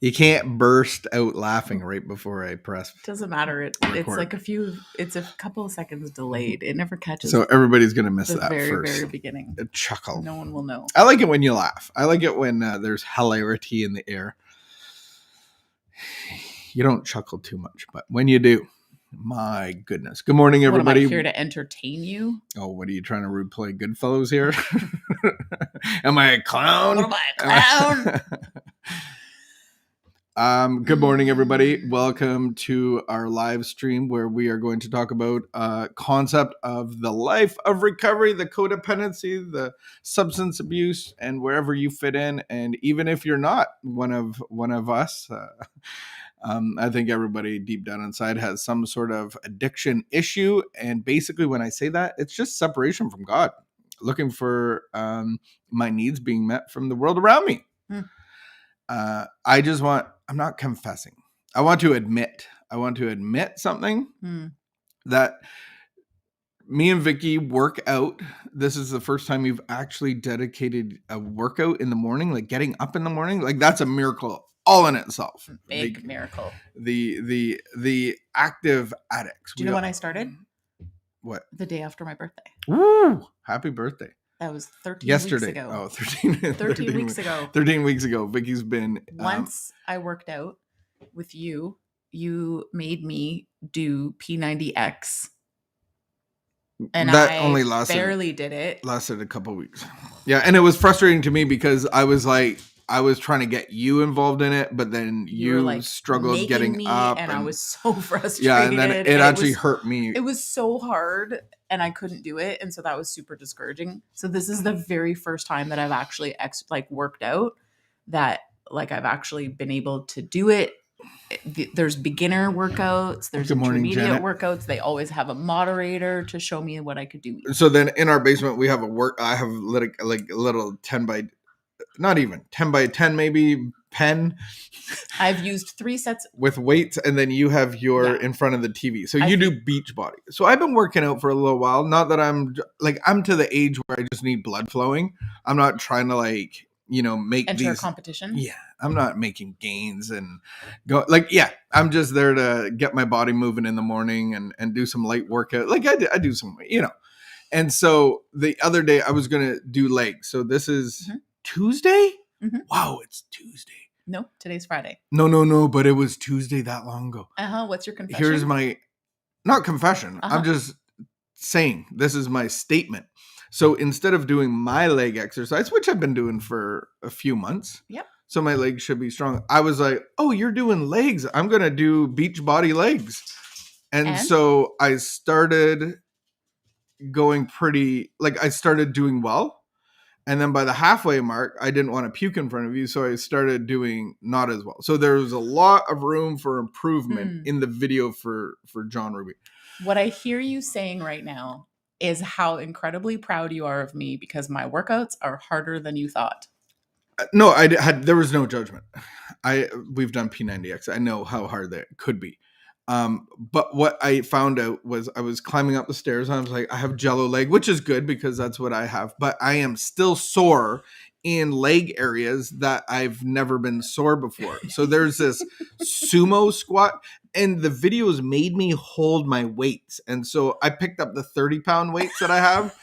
You can't burst out laughing right before I press. Doesn't matter. It's like it's a couple of seconds delayed. It never catches. So everybody's going to miss that very, first. very beginning. A chuckle. No one will know. I like it when you laugh. I like it when there's hilarity in the air. You don't chuckle too much, but when you do, my goodness. Good morning, everybody. What, am I here to entertain you? Oh, what are you trying to replay Goodfellas here? Am I a clown? What am I, a clown? Good morning, everybody. Welcome to our live stream where we are going to talk about concept of the life of recovery, the codependency, the substance abuse, and wherever you fit in. And even if you're not one of us, I think everybody deep down inside has some sort of addiction issue. And basically, when I say that, it's just separation from God, looking for my needs being met from the world around me. I'm not confessing. I want to admit something that me and Vicky work out. This is the first time you've actually dedicated a workout in the morning, like getting up in the morning. Like that's a miracle all in itself. Big miracle. The active addicts. Do you know when I started? What? The day after my birthday. Woo! Happy birthday. That was 13 yesterday. Weeks ago. Oh, 13 weeks ago. 13 weeks ago. Vicky's been... Once I worked out with you, you made me do P90X. And that I only lasted, barely did it. Lasted a couple weeks. Yeah, and it was frustrating to me because I was trying to get you involved in it, but then you like struggled getting up. And I was so frustrated. Yeah, and then it actually hurt me. It was so hard and I couldn't do it. And so that was super discouraging. So this is the very first time that I've actually worked out, that like I've actually been able to do it. There's beginner workauts, there's intermediate workouts. They always have a moderator to show me what I could do. So then in our basement, we have I have like a little 10 by, not even 10 by 10, maybe pen. I've used 3 sets with weights, and then you have your in front of the TV. So you do beach body. So I've been working out for a little while. Not that I'm to the age where I just need blood flowing. I'm not trying to make enter a competition. Yeah, I'm not making gains and go I'm just there to get my body moving in the morning and do some light workout. Like I do some, And so the other day I was gonna do legs. So this is Tuesday. Wow, it's Tuesday. No, today's Friday. No, but it was Tuesday that long ago. What's your confession? Here's my, not confession. I'm just saying, this is my statement. So instead of doing my leg exercise, which I've been doing for a few months. Yep. So my legs should be strong. I was like, oh, you're doing legs. I'm going to do beach body legs. And so I started going I started doing well. And then by the halfway mark, I didn't want to puke in front of you. So I started doing not as well. So there was a lot of room for improvement in the video for John Ruby. What I hear you saying right now is how incredibly proud you are of me because my workouts are harder than you thought. No, there was no judgment. We've done P90X. I know how hard that could be. But what I found out was I was climbing up the stairs and I was like, I have jello leg, which is good because that's what I have, but I am still sore in leg areas that I've never been sore before. So there's this sumo squat and the videos made me hold my weights. And so I picked up the 30-pound weights that I have.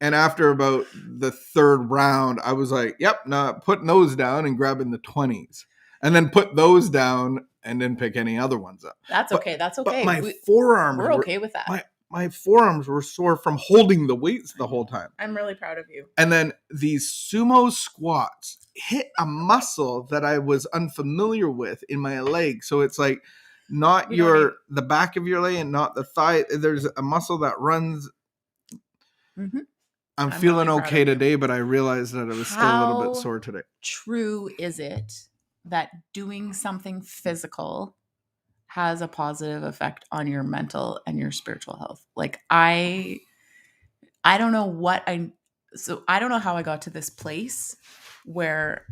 And after about the third round, I was like, yep, putting those down and grabbing the 20s and then put those down and then pick any other ones up. That's okay. But my forearms we're okay with that. My forearms were sore from holding the weights the whole time. I'm really proud of you. And then these sumo squats hit a muscle that I was unfamiliar with in my leg. So it's like not the back of your leg and not the thigh. There's a muscle that runs. Mm-hmm. I'm feeling really okay today, but I realized that I was still a little bit sore today. True is it that doing something physical has a positive effect on your mental and your spiritual health? Like I don't know I don't know how I got to this place where,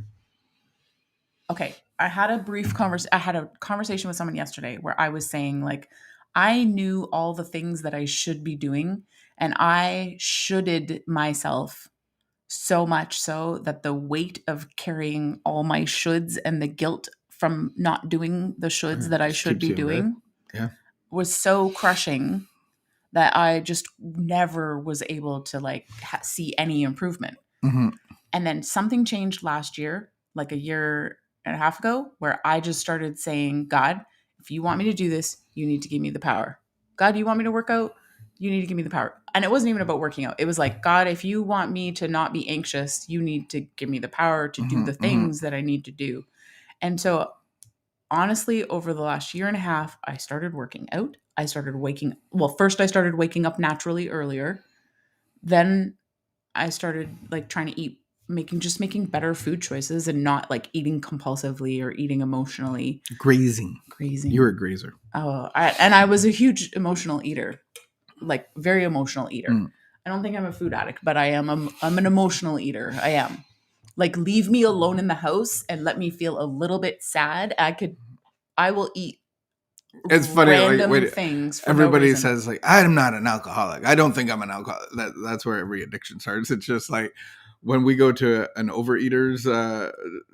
I had a conversation with someone yesterday where I was saying like, I knew all the things that I should be doing and I shoulded myself so much so that the weight of carrying all my shoulds and the guilt from not doing the shoulds that I Just should keeps be you in bed. doing Yeah. was so crushing that I just never was able to like see any improvement. Mm-hmm. And then something changed last year, like a year and a half ago, where I just started saying, God, if you want me to do this, you need to give me the power. God, you want me to work out? You need to give me the power. And it wasn't even about working out. It was like, God, if you want me to not be anxious, you need to give me the power to do Mm-hmm. the Mm-hmm. things that I need to do. And so, honestly, over the last year and a half, I started working out. I started waking, well, first I started waking up naturally earlier. Then I started like trying to eat, making better food choices and not like eating compulsively or eating emotionally. Grazing. Grazing. You're a grazer. Oh, and I was a huge emotional eater, like very emotional eater. Mm. I don't think I'm a food addict, but I'm an emotional eater. I am. Like, leave me alone in the house and let me feel a little bit sad. I will eat It's funny. Like, random wait, things for no everybody reason. says like, I'm not an alcoholic. I don't think I'm an alcoholic. That's where every addiction starts. It's just like when we go to an overeaters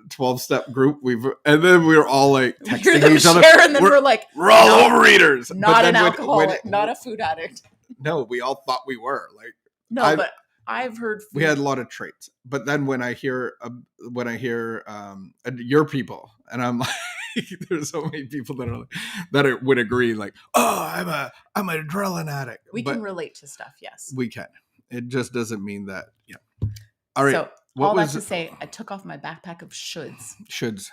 12-step group, and then we're all like We hear texting them each other. share, and then we're like, We're all not- overeaters. not But an then alcoholic, not a food addict. No, we all thought we were. Like, No, but I've heard we had a lot of traits. But then when I hear your people, and I'm like, there's so many people that would agree. Like, oh, I'm an adrenaline addict. we can relate to stuff. Yes, We can. It just doesn't mean that. Yeah. All right. So all that to say, I took off my backpack of shoulds.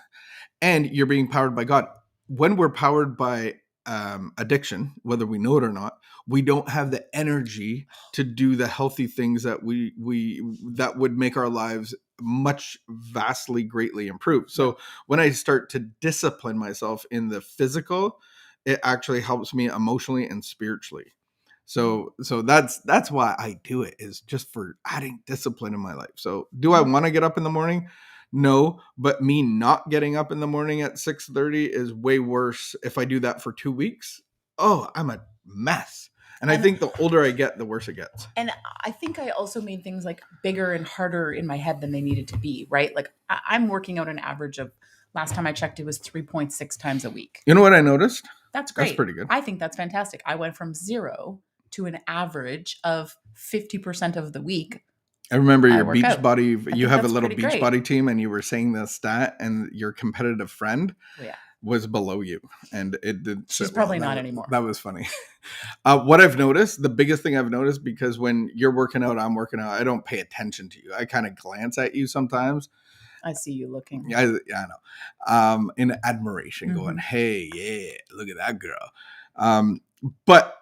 And you're being powered by God. When we're powered by addiction, whether we know it or not, we don't have the energy to do the healthy things that we that would make our lives much vastly greatly improved. So when I start to discipline myself in the physical, it actually helps me emotionally and spiritually. So that's why I do it, is just for adding discipline in my life. So do I want to get up in the morning? No, but me not getting up in the morning at 6:30 is way worse if I do that for 2 weeks. Oh, I'm a mess. And I think the older I get, the worse it gets. And I think I also made things like bigger and harder in my head than they needed to be, right? Like I'm working out an average of, last time I checked, it was 3.6 times a week. You know what I noticed? That's great. That's pretty good. I think that's fantastic. I went from 0 to an average of 50% of the week. I remember your work out. Beachbody. You have a little pretty great. Beachbody team, and you were saying the stat, and your competitive friend was below you, and it did. She's probably not anymore. That was funny. What I've noticed, the biggest thing I've noticed, because when you're working out, I'm working out, I don't pay attention to you. I kind of glance at you sometimes. I see you looking. Yeah, I know. In admiration, going, "Hey, yeah, look at that girl." But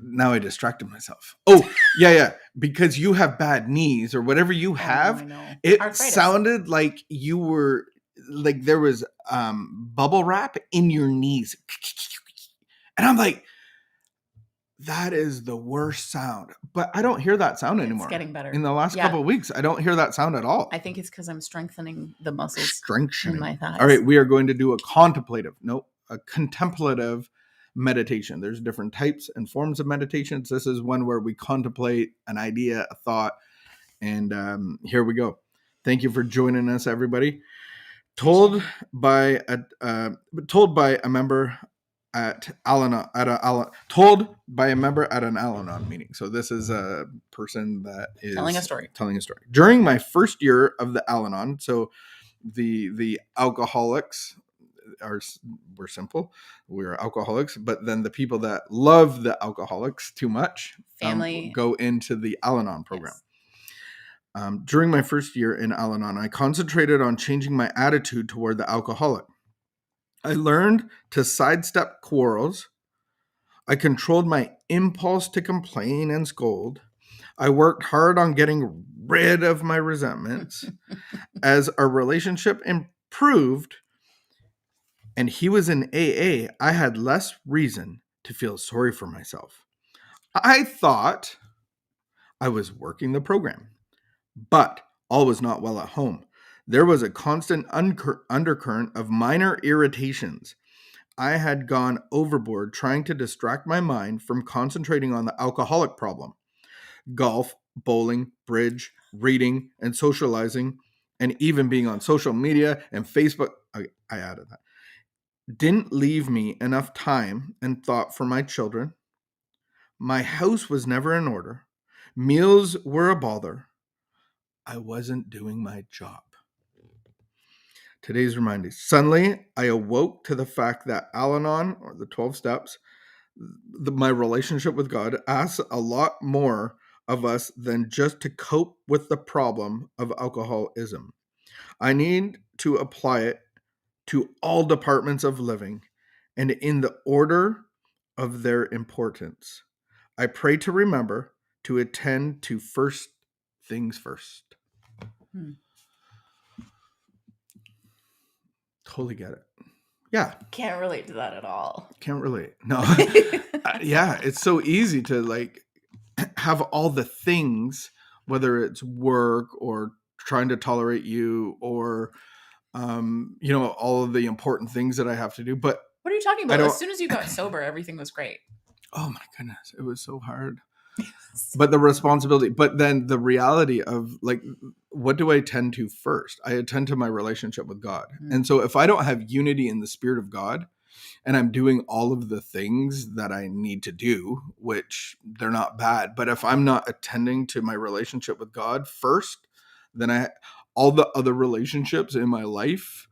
now I distracted myself. Oh, yeah. Because you have bad knees or whatever you have. It Arthritis. Sounded like you were, like there was bubble wrap in your knees. And I'm like, that is the worst sound. But I don't hear that sound anymore. It's getting better. In the last couple of weeks, I don't hear that sound at all. I think it's because I'm strengthening the muscles Strengthening in my thighs. All right, we are going to do a contemplative meditation. There's different types and forms of meditations. This is one where we contemplate an idea, a thought, and here we go. Thank you for joining us, everybody. Told by a member at Al-Anon, told by a member at an Al-Anon meeting. So this is a person that is telling a story. During my first year of the Al-Anon, so the alcoholics we're simple. We're alcoholics, but then the people that love the alcoholics too much go into the Al-Anon program. Yes. During my first year in Al-Anon, I concentrated on changing my attitude toward the alcoholic. I learned to sidestep quarrels. I controlled my impulse to complain and scold. I worked hard on getting rid of my resentments. As our relationship improved, and he was in AA, I had less reason to feel sorry for myself. I thought I was working the program, but all was not well at home. There was a constant undercurrent of minor irritations. I had gone overboard trying to distract my mind from concentrating on the alcoholic problem. Golf, bowling, bridge, reading, and socializing, and even being on social media and Facebook. I added that. Didn't leave me enough time and thought for my children. My house was never in order. Meals were a bother. I wasn't doing my job. Today's reminder. Suddenly, I awoke to the fact that Al-Anon, or the 12 steps, my relationship with God, asks a lot more of us than just to cope with the problem of alcoholism. I need to apply it to all departments of living and in the order of their importance. I pray to remember to attend to first things first. Totally get it. Yeah. Can't relate to that at all. Can't relate. No. Yeah, it's so easy to like have all the things, whether it's work or trying to tolerate you or all of the important things that I have to do. But what are you talking about? As soon as you got sober, everything was great. Oh my goodness, it was so hard. But the responsibility, but then the reality of like, what do I attend to first? I attend to my relationship with God. Mm-hmm. And so if I don't have unity in the Spirit of God and I'm doing all of the things that I need to do, which they're not bad, but if I'm not attending to my relationship with God first, then all the other relationships in my life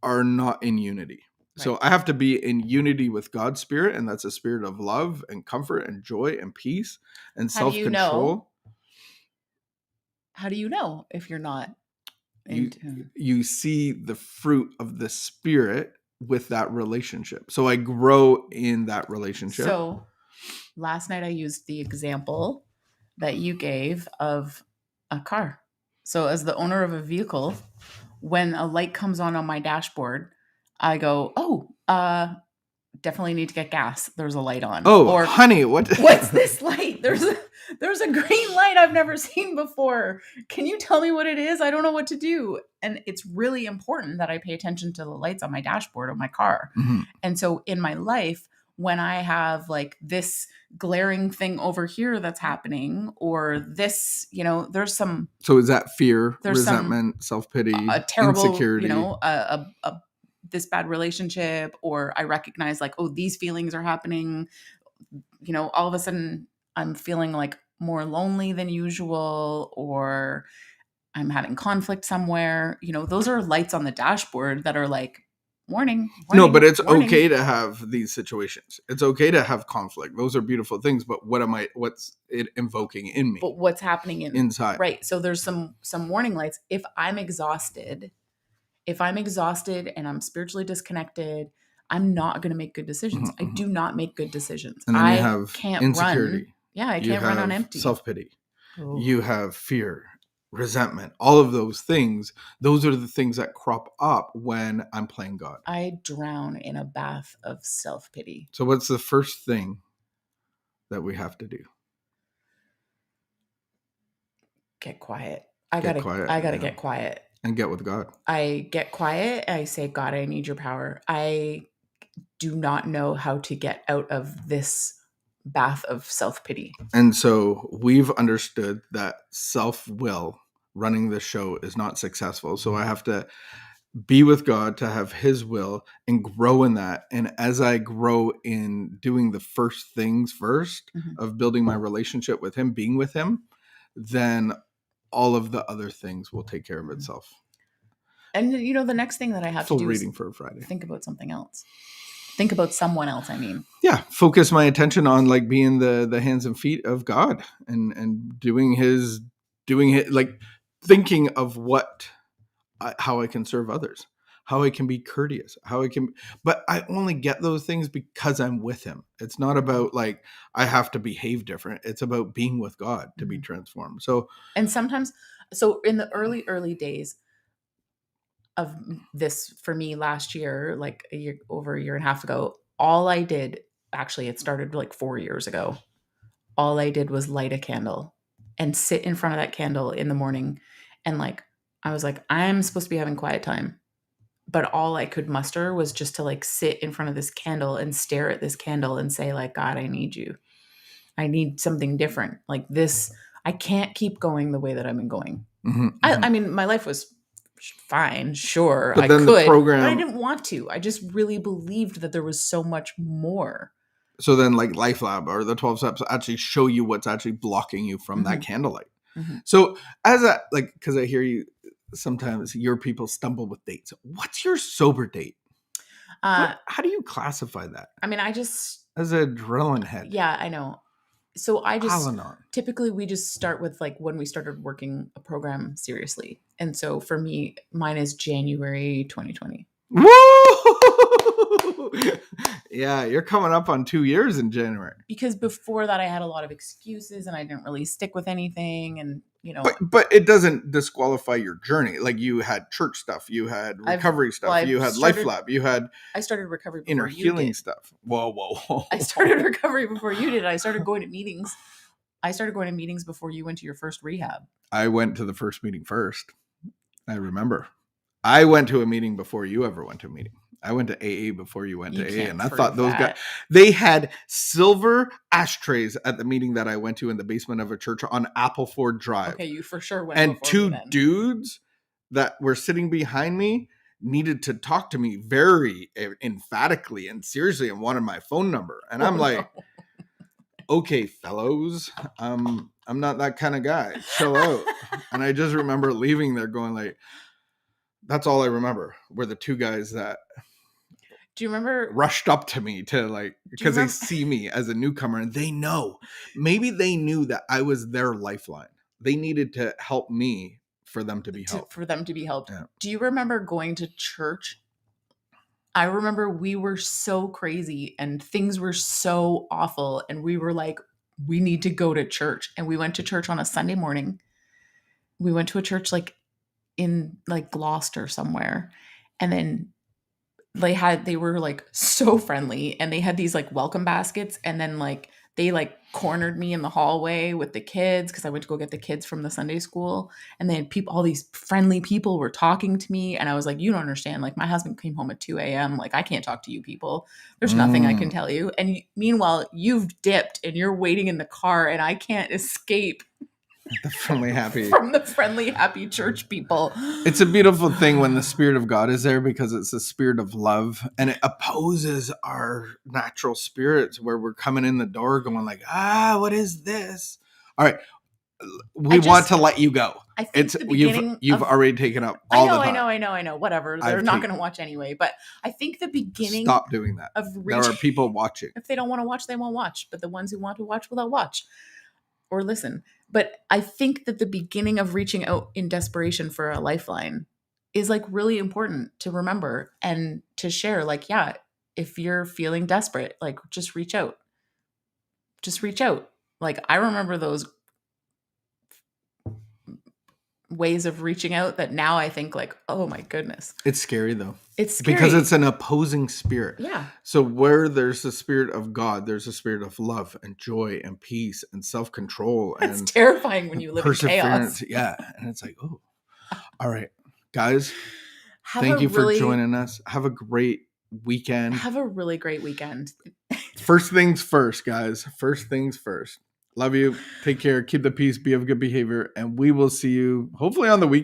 are not in unity. Right. So I have to be in unity with God's Spirit, and that's a spirit of love and comfort and joy and peace and self-control. How do you know if you're not? You see the fruit of the Spirit with that relationship. So I grow in that relationship. So last night I used the example that you gave of a car. So as the owner of a vehicle, when a light comes on my dashboard, I go, definitely need to get gas. There's a light on. Oh, or, honey, what's this light? There's a green light I've never seen before. Can you tell me what it is? I don't know what to do. And it's really important that I pay attention to the lights on my dashboard of my car. Mm-hmm. And so in my life, when I have like this glaring thing over here that's happening, or this, there's some. So is that fear, resentment, self-pity, a terrible, insecurity, this bad relationship, or I recognize like, oh, these feelings are happening, all of a sudden I'm feeling like more lonely than usual, or I'm having conflict somewhere, those are lights on the dashboard that are like, warning. No, but it's okay to have these situations. It's okay to have conflict. Those are beautiful things, but what's it invoking in me? But what's happening inside? Right. So there's some warning lights. If I'm exhausted and I'm spiritually disconnected, I'm not going to make good decisions. Mm-hmm. I do not make good decisions. And then you have can't insecurity. Run. Yeah, I can't run on empty. Self-pity. Oh. You have fear, resentment, all of those things. Those are the things that crop up when I'm playing God. I drown in a bath of self-pity. So what's the first thing that we have to do? Get quiet. I gotta get quiet. And get with God. I get quiet. I say, God, I need your power. I do not know how to get out of this bath of self-pity. And so we've understood that self-will running the show is not successful. So I have to be with God to have his will and grow in that. And as I grow in doing the first things first, mm-hmm. of building my relationship with him, being with him, then all of the other things will take care of itself. And the next thing that I have to do reading is for a Friday. Think about something else. Think about someone else, I mean. Yeah, focus my attention on like being the hands and feet of God and doing it, like thinking of how I can serve others, how I can be courteous, but I only get those things because I'm with him. It's not about like, I have to behave different. It's about being with God to be transformed. So in the early days of this for me last year, like over a year and a half ago, all I did, actually it started like 4 years ago. All I did was light a candle and sit in front of that candle in the morning. And like, I was like, I'm supposed to be having quiet time. But all I could muster was just to like sit in front of this candle and stare at this candle and say like, God, I need you. I need something different. Like this, I can't keep going the way that I've been going. Mhm, I mhm. mean, my life was fine, sure, But I then the could, but I program, didn't want to. I just really believed that there was so much more. so then like LifeLab or the 12 steps actually show you what's actually blocking you from that Mhm, candlelight. mhm. So as a, like, because I hear you sometimes your people stumble with dates. What's your sober date? Uh, How do you classify that? I mean, I just As an adrenaline head. yeah, I know. So I just Al-Anon. typically we just start with like when we started working a program seriously. And so for me, mine is January 2020. Woo! Yeah, you're coming up on 2 years in January. Because before that I had a lot of excuses and I didn't really stick with anything, and But it doesn't disqualify your journey. Like you had church stuff, you had I've recovery stuff, you had Life Lab, you had I started recovery inner before you healing did. stuff. Whoa, whoa. I started recovery before you did. I started going to meetings. I started going to meetings before you went to your first rehab. I went to the first meeting first. I remember. I went to a meeting before you ever went to a meeting. I went to AA before you went You to AA, can't and I prove thought those guys, that. they had silver ashtrays at the meeting that I went to in the basement of a church on Appleford Drive. Okay, you for sure went And before me two then. dudes that were sitting behind me needed to talk to me very emphatically and seriously and wanted my phone number. And I'm like, no. okay, fellows, I'm not that kind of guy. Chill out. And I just remember leaving there going like, that's all I remember were the two guys that Do you remember? rushed up to me to like, because they see me as a newcomer and they know, maybe they knew that I was their lifeline. They needed to help me for them to be helped. For them to be helped. Yeah. Do you remember going to church? I remember we were so crazy and things were so awful, and we were like, we need to go to church. And we went to church on a Sunday morning. We went to a church like in like Gloucester somewhere. And then they were like so friendly, and they had these like welcome baskets, and then like they like cornered me in the hallway with the kids because I went to go get the kids from the Sunday school, and then people, all these friendly people were talking to me, and I was like, you don't understand, like my husband came home at 2 a.m, like I can't talk to you people, there's nothing I can tell you, and meanwhile you've dipped and you're waiting in the car and I can't escape The friendly, happy. from the friendly, happy church people. It's a beautiful thing when the Spirit of God is there because it's a spirit of love and it opposes our natural spirits where we're coming in the door going like, what is this? All right. We want to let you go. I think the beginning you've already taken up all the time. I know. Whatever. They're not going to watch anyway. But I think the beginning. Stop doing that. There are people watching. If they don't want to watch, they won't watch. But the ones who want to watch will watch or listen. But I think that the beginning of reaching out in desperation for a lifeline is like really important to remember and to share. Like, yeah, if you're feeling desperate, like just reach out. Just reach out. Like I remember those ways of reaching out that now I think like, oh my goodness. It's scary though. It's scary. Because it's an opposing spirit. Yeah. So where there's the spirit of God, there's a spirit of love and joy and peace and self-control. It's and terrifying when you live in chaos. Yeah. And it's like, oh, all right, guys, thank you for joining us. Have a great weekend. Have a really great weekend. First things first, guys. First things first. Love you. Take care. Keep the peace. Be of good behavior. And we will see you hopefully on the weekend.